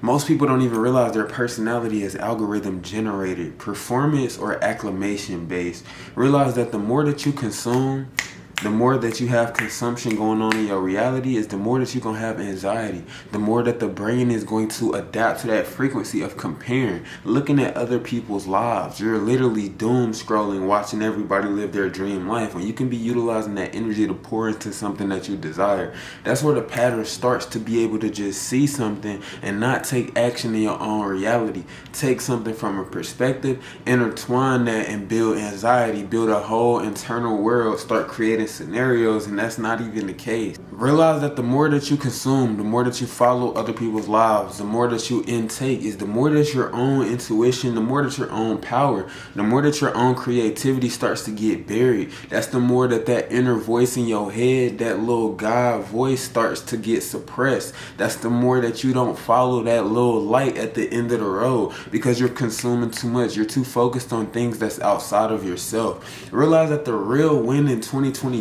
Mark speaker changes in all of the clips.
Speaker 1: Most people don't even realize their personality is algorithm generated, performance or acclamation based. Realize that the more that you consume, the more that you have consumption going on in your reality is the more that you're going to have anxiety. The more that the brain is going to adapt to that frequency of comparing, looking at other people's lives. You're literally doom scrolling, watching everybody live their dream life, when you can be utilizing that energy to pour into something that you desire. That's where the pattern starts, to be able to just see something and not take action in your own reality. Take something from a perspective, intertwine that and build anxiety, build a whole internal world, start creating scenarios, and that's not even the case. Realize that the more that you consume, the more that you follow other people's lives, the more that you intake, is the more that your own intuition, the more that your own power, the more that your own creativity starts to get buried. That's the more that that inner voice in your head, that little God voice, starts to get suppressed. That's the more that you don't follow that little light at the end of the road, because you're consuming too much. You're too focused on things that's outside of yourself. Realize that the real win in 2026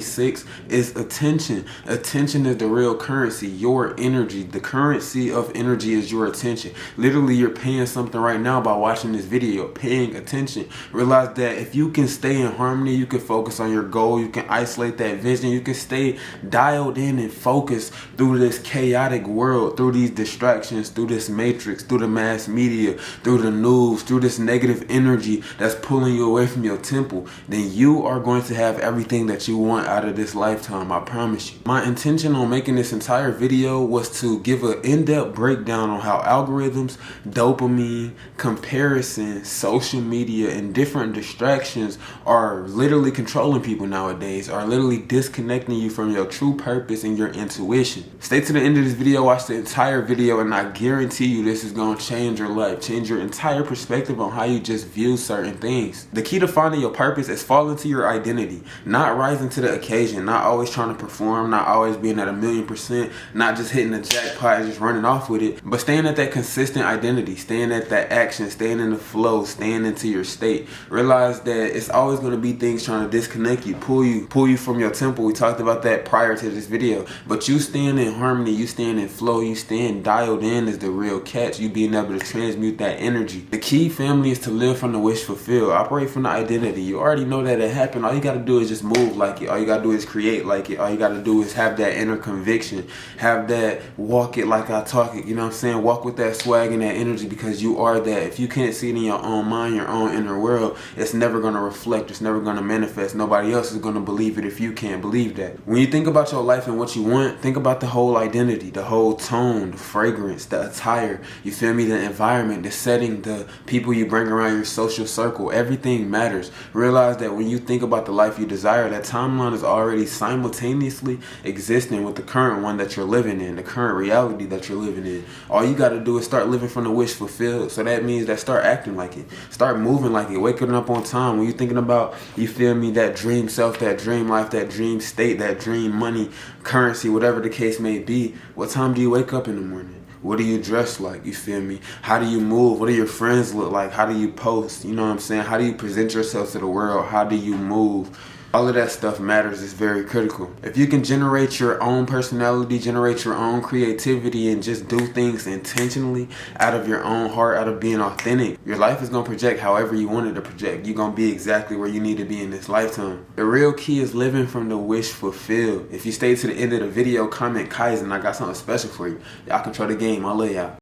Speaker 1: is attention. Attention is the real currency, your energy. The currency of energy is your attention. Literally, you're paying something right now by watching this video, paying attention. Realize that if you can stay in harmony, you can focus on your goal, you can isolate that vision, you can stay dialed in and focused through this chaotic world, through these distractions, through this matrix, through the mass media, through the news, through this negative energy that's pulling you away from your temple, then you are going to have everything that you want out of this lifetime, I promise you. My intention on making this entire video was to give an in-depth breakdown on how algorithms, dopamine, comparison, social media, and different distractions are literally controlling people nowadays, are literally disconnecting you from your true purpose and your intuition. Stay to the end of this video, watch the entire video, and I guarantee you this is going to change your life, change your entire perspective on how you just view certain things. The key to finding your purpose is falling to your identity, not rising to the occasion, not always trying to perform, not always being at 1,000,000%, not just hitting the jackpot and just running off with it, but staying at that consistent identity, staying at that action, staying in the flow, staying into your state. Realize that it's always going to be things trying to disconnect you, pull you from your temple. We talked about that prior to this video, but you staying in harmony, you staying in flow, you staying dialed in is the real catch. You being able to transmute that energy. The key, family, is to live from the wish fulfilled, operate from the identity. You already know that it happened. All you got to do is just move like it. All you got to do is create like it. All you got to do is have that inner conviction, have that walk it like I talk it. You know what I'm saying? Walk with that swag and that energy, because you are that. If you can't see it in your own mind, your own inner world, it's never going to reflect. It's never going to manifest. Nobody else is going to believe it if you can't believe that. When you think about your life and what you want, think about the whole identity, the whole tone, the fragrance, the attire, you feel me, the environment, the setting, the people you bring around your social circle. Everything matters. Realize that when you think about the life you desire, that timeline is already simultaneously existing with the current one that you're living in, the current reality that you're living in. All you got to do is start living from the wish fulfilled. So that means that start acting like it, start moving like it, waking up on time. When you're thinking about, you feel me, that dream self, that dream life, that dream state, that dream money, currency, whatever the case may be, what time do you wake up in the morning? What do you dress like? You feel me? How do you move? What do your friends look like? How do you post? You know what I'm saying? How do you present yourself to the world? How do you move? All of that stuff matters. It's very critical. If you can generate your own personality, generate your own creativity, and just do things intentionally out of your own heart, out of being authentic, your life is going to project however you want it to project. You're going to be exactly where you need to be in this lifetime. The real key is living from the wish fulfilled. If you stay to the end of the video, comment Kaizen. I got something special for you. Y'all control the game. I love y'all.